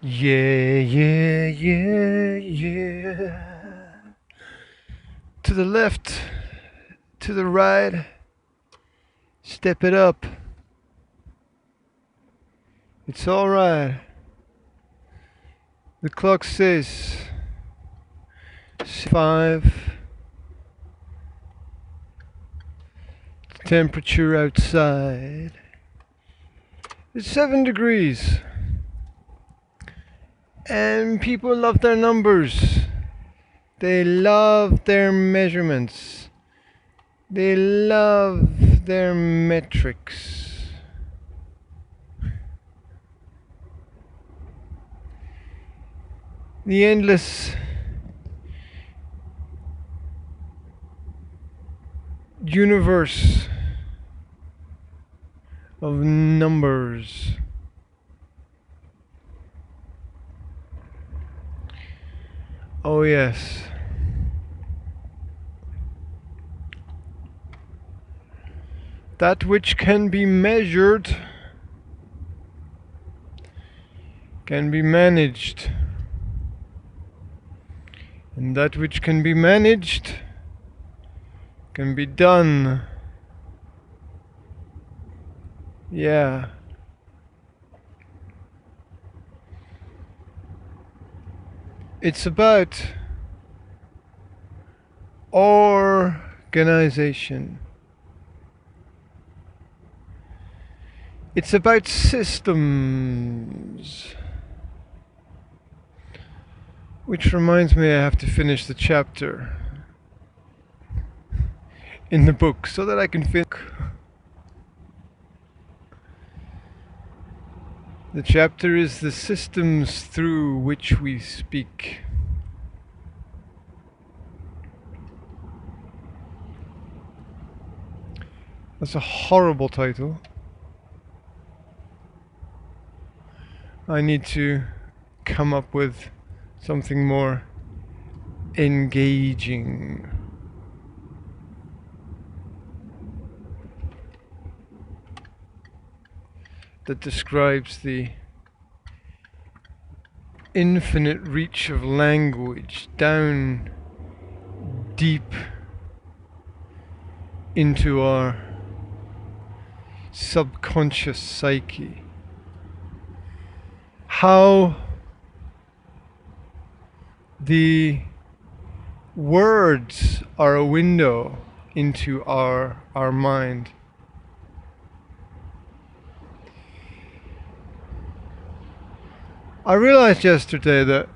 Yeah, yeah, yeah, yeah. To the left, to the right, step it up. It's alright. The clock says 5. The temperature outside is 7 degrees. And people love their numbers. They love their measurements. They love their metrics. The endless universe of numbers. Oh yes. That which can be measured can be managed. And that which can be managed can be done. Yeah. It's about organization. It's about systems. Which reminds me I have to finish the chapter in the book so that I can finish. The chapter is the systems through which we speak. That's a horrible title. I need to come up with something more engaging. That describes the infinite reach of language down deep into our subconscious psyche. How the words are a window into our mind. I realized yesterday that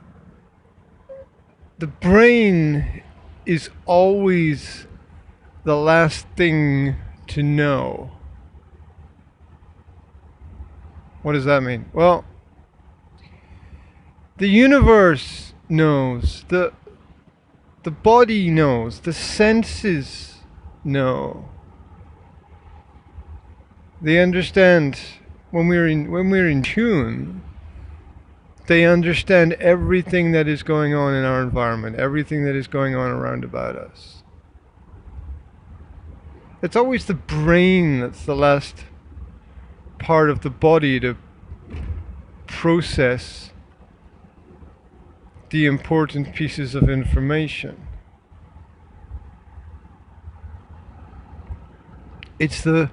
the brain is always the last thing to know. What does that mean? Well, the universe knows, the body knows, the senses know. They understand when we're in tune. They understand everything that is going on in our environment, everything that is going on around about us. It's always the brain that's the last part of the body to process the important pieces of information. It's the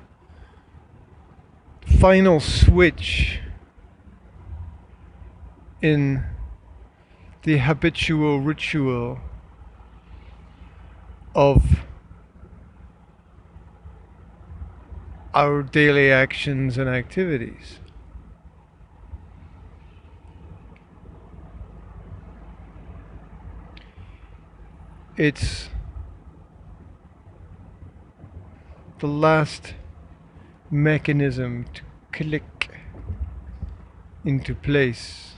final switch in the habitual ritual of our daily actions and activities. It's the last mechanism to click into place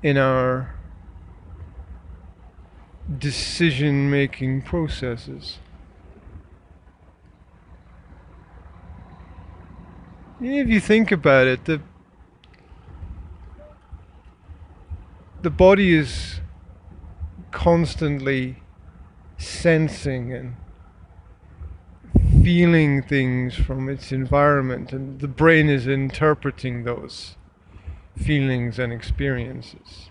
in our decision-making processes. If you think about it, the body is constantly sensing and feeling things from its environment, and the brain is interpreting those feelings and experiences.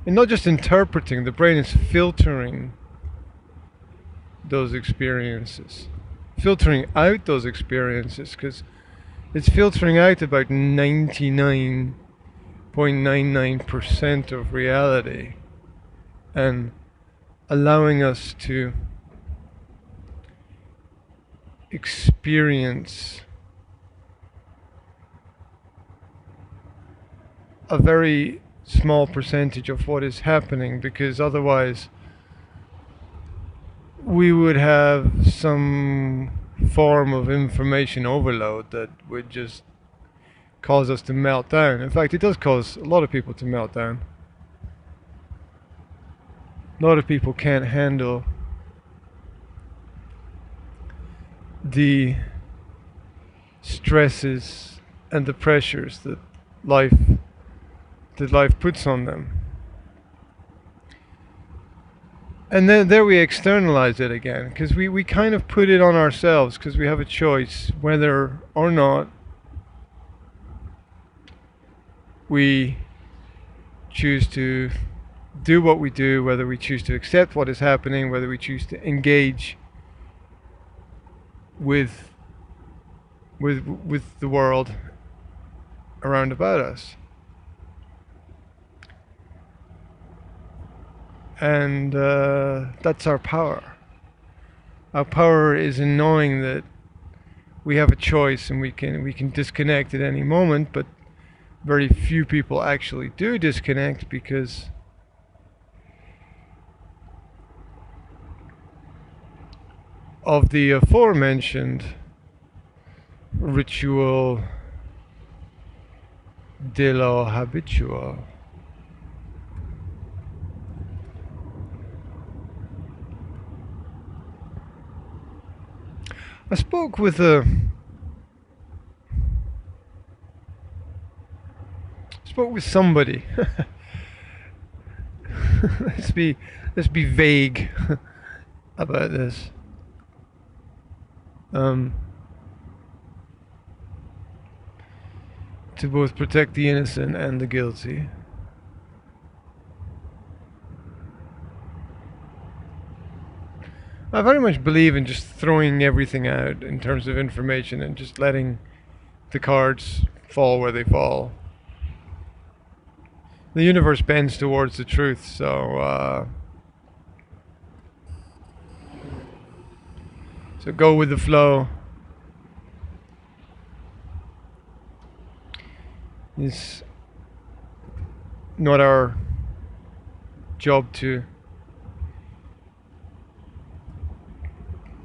And not just interpreting, the brain is filtering those experiences, filtering out those experiences, because it's filtering out about 99.99% of reality and allowing us to experience a very small percentage of what is happening, because otherwise we would have some form of information overload that would just cause us to melt down. In fact, it does cause a lot of people to melt down. A lot of people can't handle the stresses and the pressures that life puts on them. And then there we externalize it again, because we kind of put it on ourselves, because we have a choice whether or not we choose to do what we do, whether we choose to accept what is happening, whether we choose to engage with the world around about us. And that's our power. Our power is in knowing that we have a choice, and we can disconnect at any moment, but very few people actually do disconnect, because of the aforementioned ritual de lo habitual. I spoke with somebody. let's be vague about this. To both protect the innocent and the guilty. I very much believe in just throwing everything out in terms of information and just letting the cards fall where they fall. The universe bends towards the truth, so go with the flow. It's not our job to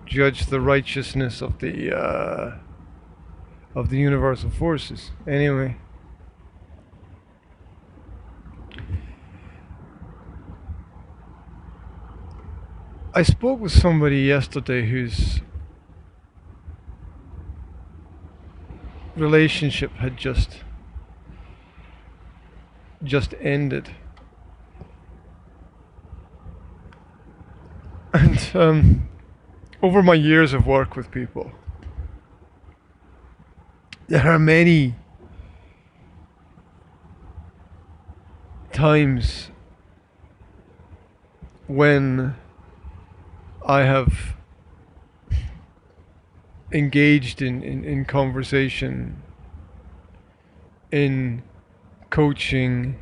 judge the righteousness of the universal forces. Anyway, I spoke with somebody yesterday whose relationship had just ended, and over my years of work with people, there are many times when I have engaged in conversation, in coaching,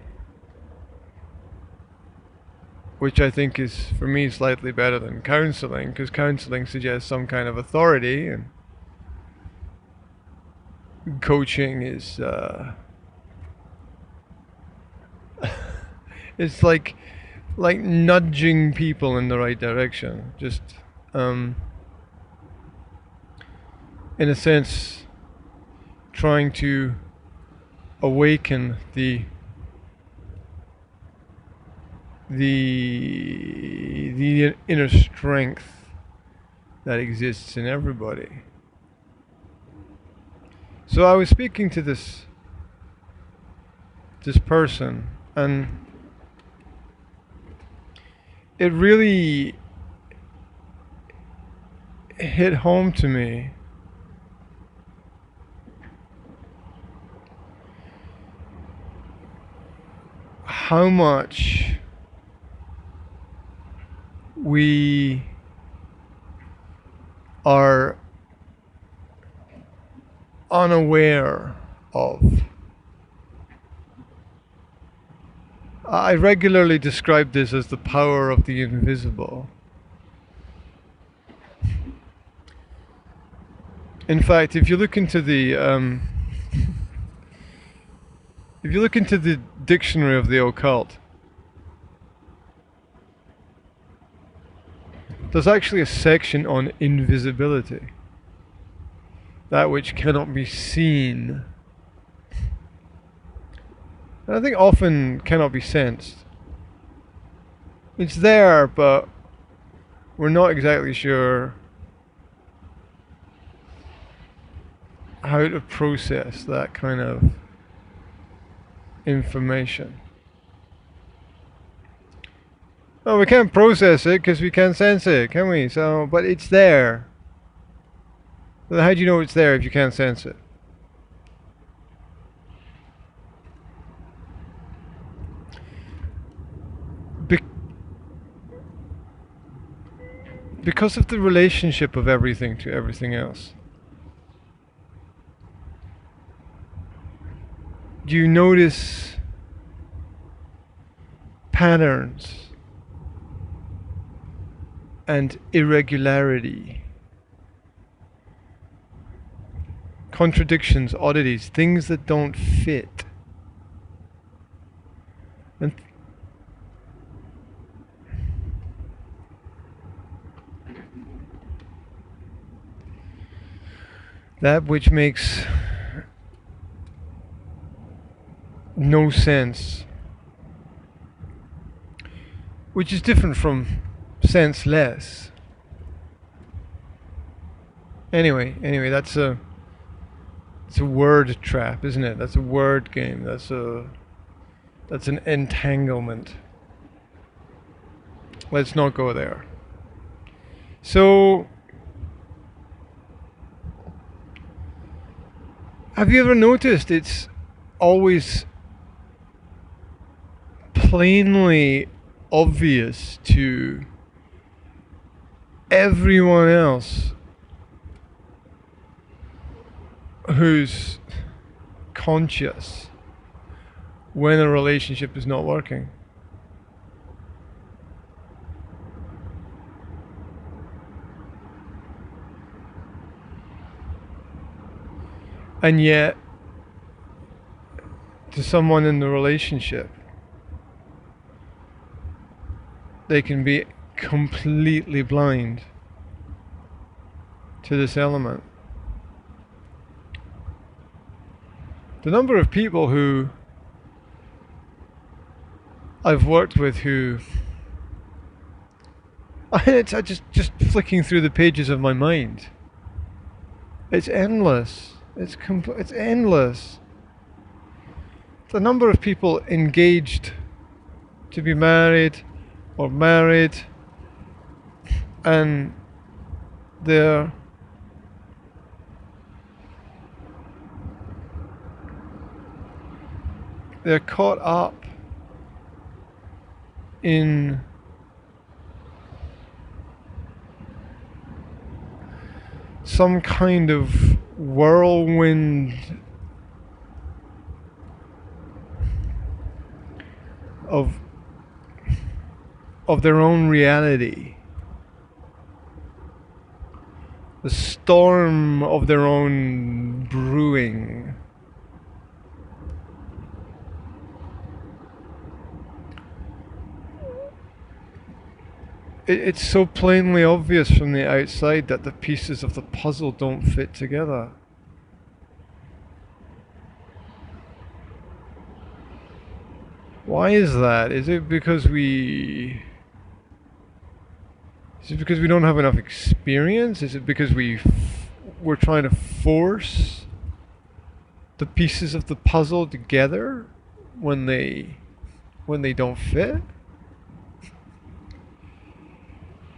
which I think is, for me, slightly better than counseling, because counseling suggests some kind of authority, and coaching is it's like nudging people in the right direction, just in a sense trying to awaken the inner strength that exists in everybody. So I was speaking to this person, and it really hit home to me how much we are unaware of. I regularly describe this as the power of the invisible. In fact, if you look into the dictionary of the occult, there's actually a section on invisibility, that which cannot be seen. And I think often cannot be sensed. It's there, but we're not exactly sure how to process that kind of information. Well, we can't process it because we can't sense it, can we? So, but it's there. So how do you know it's there if you can't sense it? Because of the relationship of everything to everything else. Do you notice patterns and irregularity, contradictions, oddities, things that don't fit? And that which makes no sense, which is different from senseless. Anyway, it's a word trap, isn't it? That's a word game. That's an entanglement. Let's not go there. So, have you ever noticed it's always plainly obvious to everyone else who's conscious when a relationship is not working? And yet, to someone in the relationship, they can be completely blind to this element. The number of people who I've worked with who, it's just flicking through the pages of my mind. It's endless. It's endless. The number of people engaged to be married or married, and they're caught up in some kind of whirlwind of their own reality, the storm of their own brewing. It's so plainly obvious from the outside that the pieces of the puzzle don't fit together. Why is that? Is it because we don't have enough experience? Is it because we're trying to force the pieces of the puzzle together when they don't fit?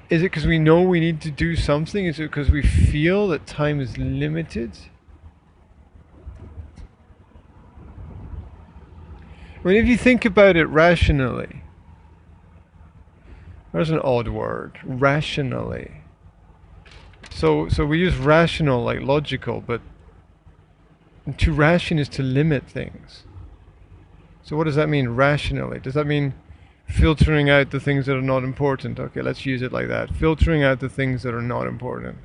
Is it because we know we need to do something? Is it because we feel that time is limited? I mean, if you think about it rationally, there's an odd word, rationally. So we use rational like logical, but to ration is to limit things. So what does that mean, rationally? Does that mean filtering out the things that are not important? Okay, let's use it like that. Filtering out the things that are not important.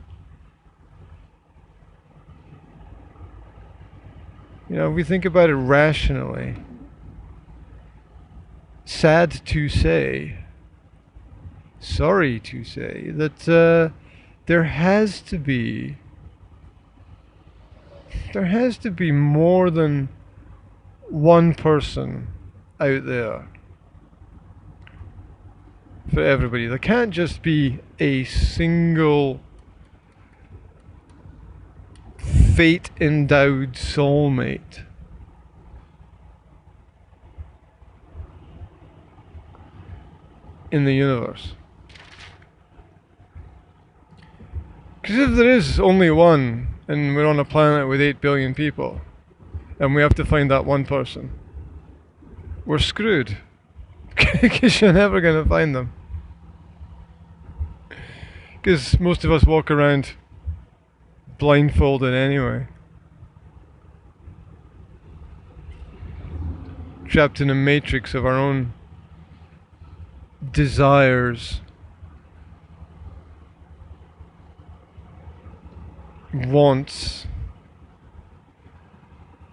You know, if we think about it rationally, sad to say, sorry to say, that there has to be more than one person out there for everybody. There can't just be a single fate-endowed soulmate. In the universe. Because if there is only one, and we're on a planet with 8 billion people, and we have to find that one person, we're screwed. Because you're never going to find them. Because most of us walk around blindfolded anyway. Trapped in a matrix of our own desires, wants,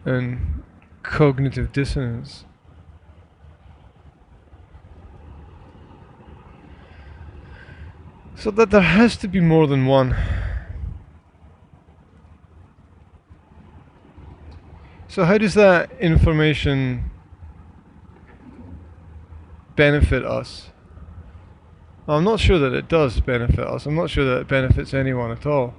and cognitive dissonance. So that there has to be more than one. So how does that information benefit us? I'm not sure that it does benefit us. I'm not sure that it benefits anyone at all.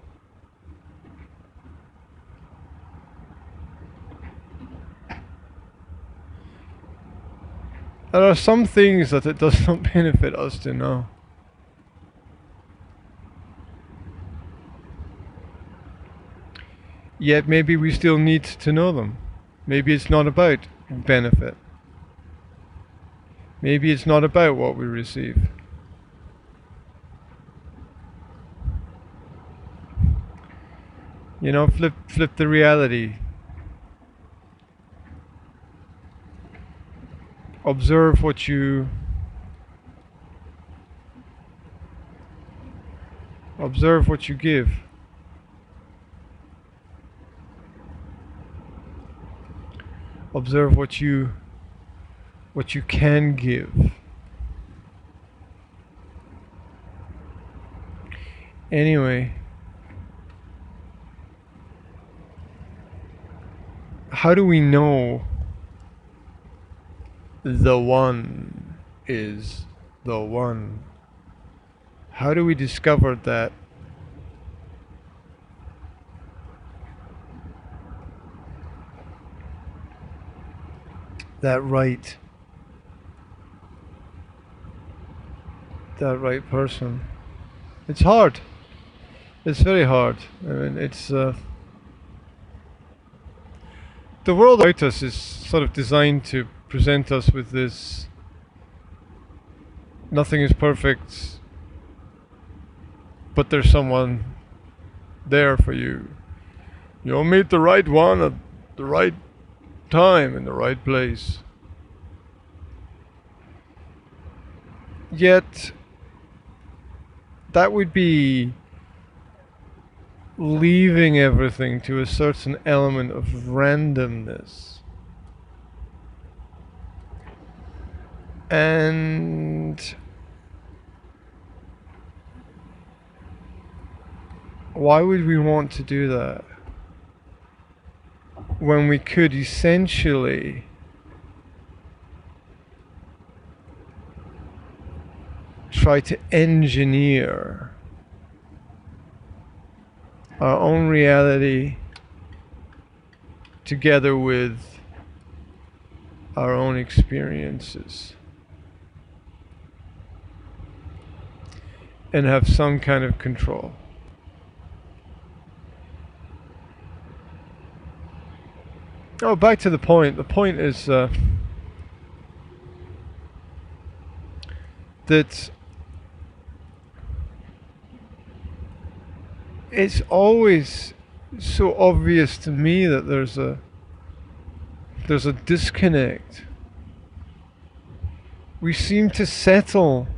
There are some things that it does not benefit us to know. Yet maybe we still need to know them. Maybe it's not about benefit. Maybe it's not about what we receive. You know, flip the reality. Observe what you give. Observe what you can give. Anyway, how do we know the one is the one? How do we discover that right person? It's hard. It's very hard. I mean, it's the world about us is sort of designed to present us with this nothing is perfect, but there's someone there for you. You'll meet the right one at the right time in the right place. Yet that would be leaving everything to a certain element of randomness. And why would we want to do that when we could essentially try to engineer our own reality together with our own experiences and have some kind of control? Oh, back to the point. The point is that it's always so obvious to me that there's a disconnect. We seem to settle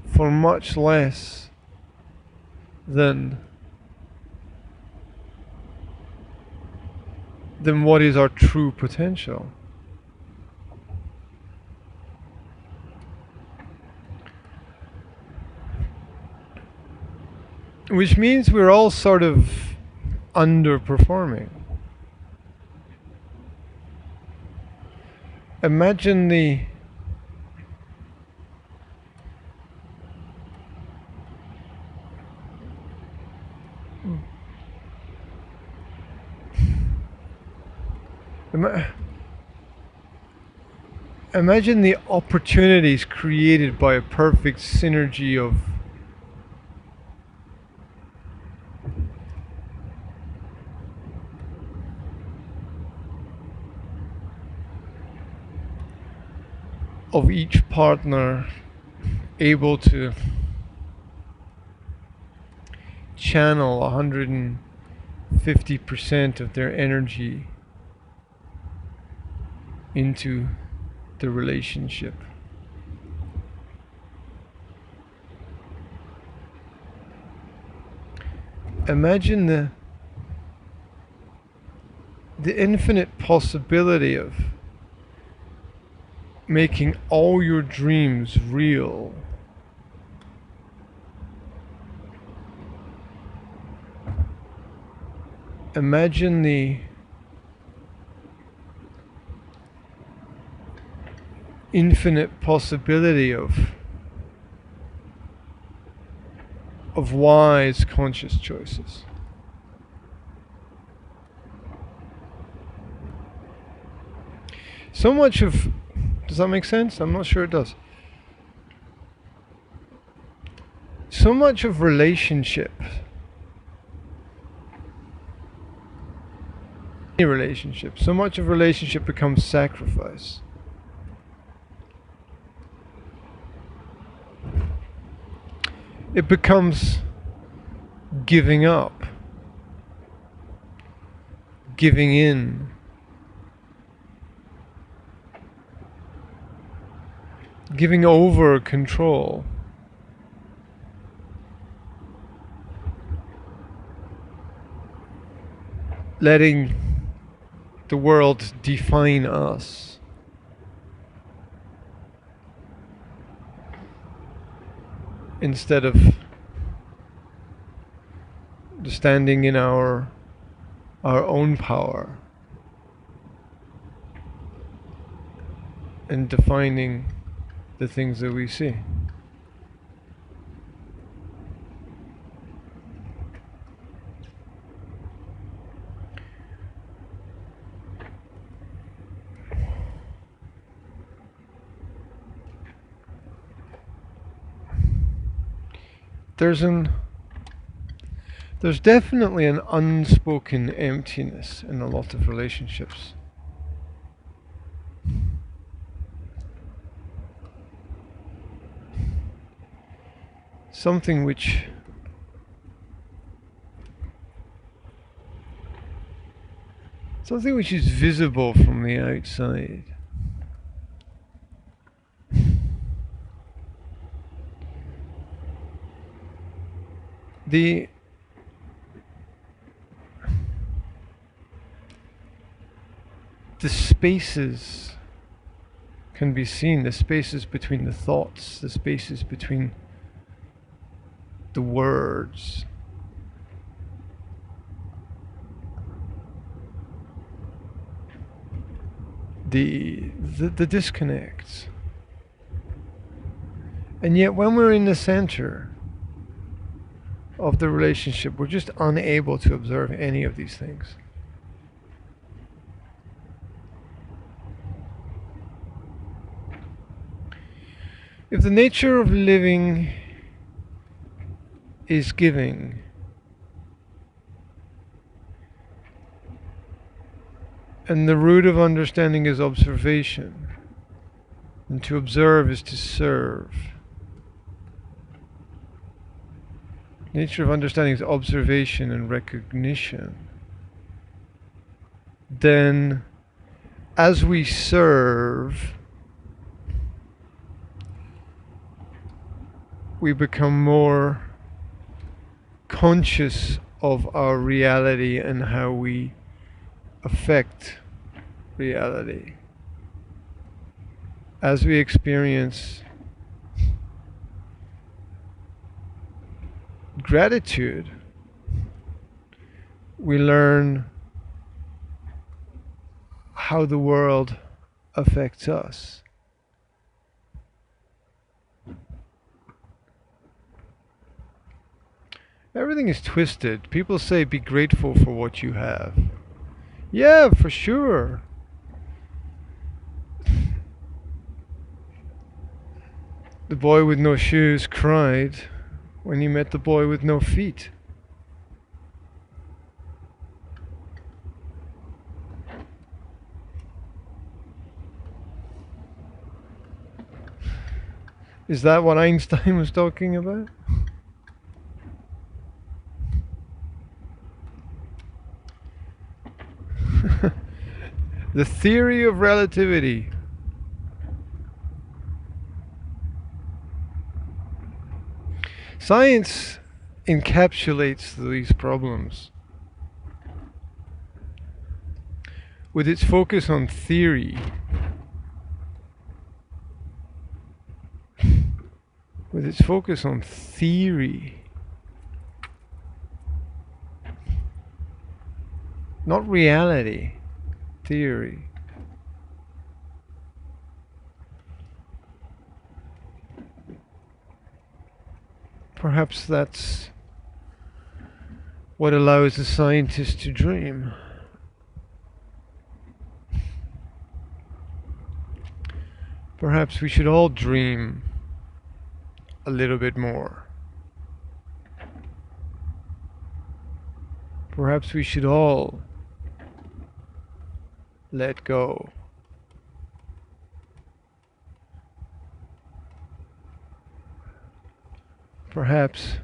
for much less than what is our true potential. Which means we're all sort of underperforming. Imagine imagine the opportunities created by a perfect synergy of each partner able to channel 150% of their energy into the relationship. Imagine the infinite possibility of making all your dreams real. Imagine the infinite possibility of wise conscious choices. So much of, does that make sense? I'm not sure it does. So much of relationship, any relationship, so much of relationship becomes sacrifice. It becomes giving up, giving in, giving over control, letting the world define us. Instead of standing in our own power and defining the things that we see. There's definitely an unspoken emptiness in a lot of relationships. Something which is visible from the outside. The spaces can be seen, the spaces between the thoughts, the spaces between the words. The disconnects. And yet when we're in the center of the relationship, we're just unable to observe any of these things. If the nature of living is giving, and the root of understanding is observation, And to observe is to serve. Nature of understanding is observation and recognition. Then, as we serve, we become more conscious of our reality and how we affect reality. As we experience gratitude, we learn how the world affects us. Everything is twisted. People say be grateful for what you have. Yeah, for sure. The boy with no shoes cried when he met the boy with no feet. Is that what Einstein was talking about? The theory of relativity. Science encapsulates these problems with its focus on theory, not reality, theory. Perhaps that's what allows the scientist to dream. Perhaps we should all dream a little bit more. Perhaps we should all let go. Perhaps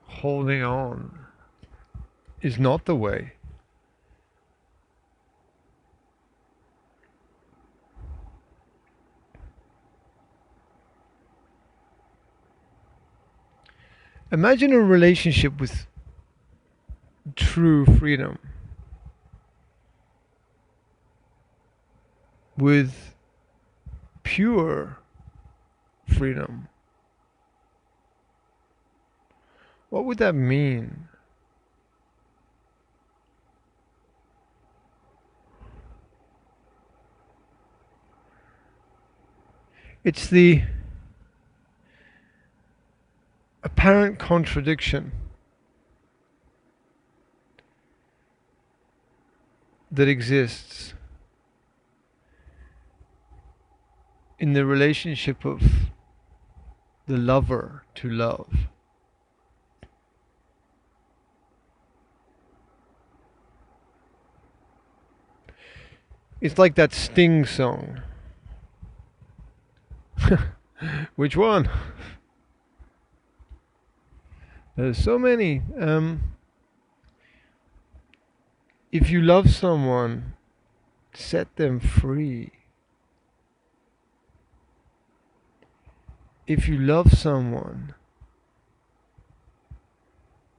holding on is not the way. Imagine a relationship with true freedom, with pure freedom. What would that mean? It's the apparent contradiction that exists in the relationship of the lover to love. It's like that Sting song. Which one? There's so many. If you love someone, set them free. If you love someone,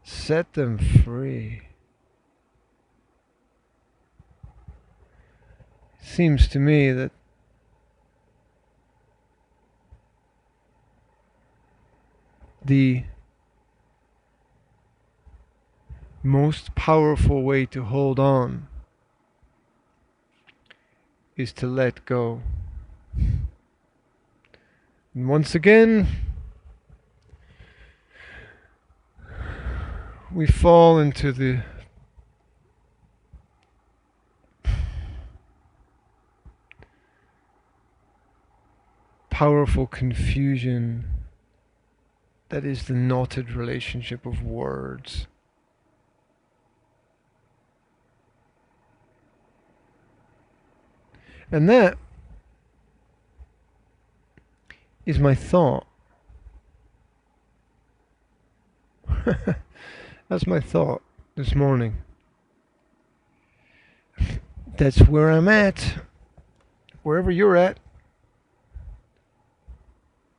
set them free. Seems to me that the most powerful way to hold on is to let go. And once again, we fall into the powerful confusion that is the knotted relationship of words. And that is my thought. That's my thought this morning. That's where I'm at. Wherever you're at,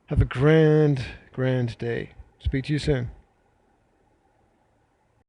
have a grand, grand day. Speak to you soon.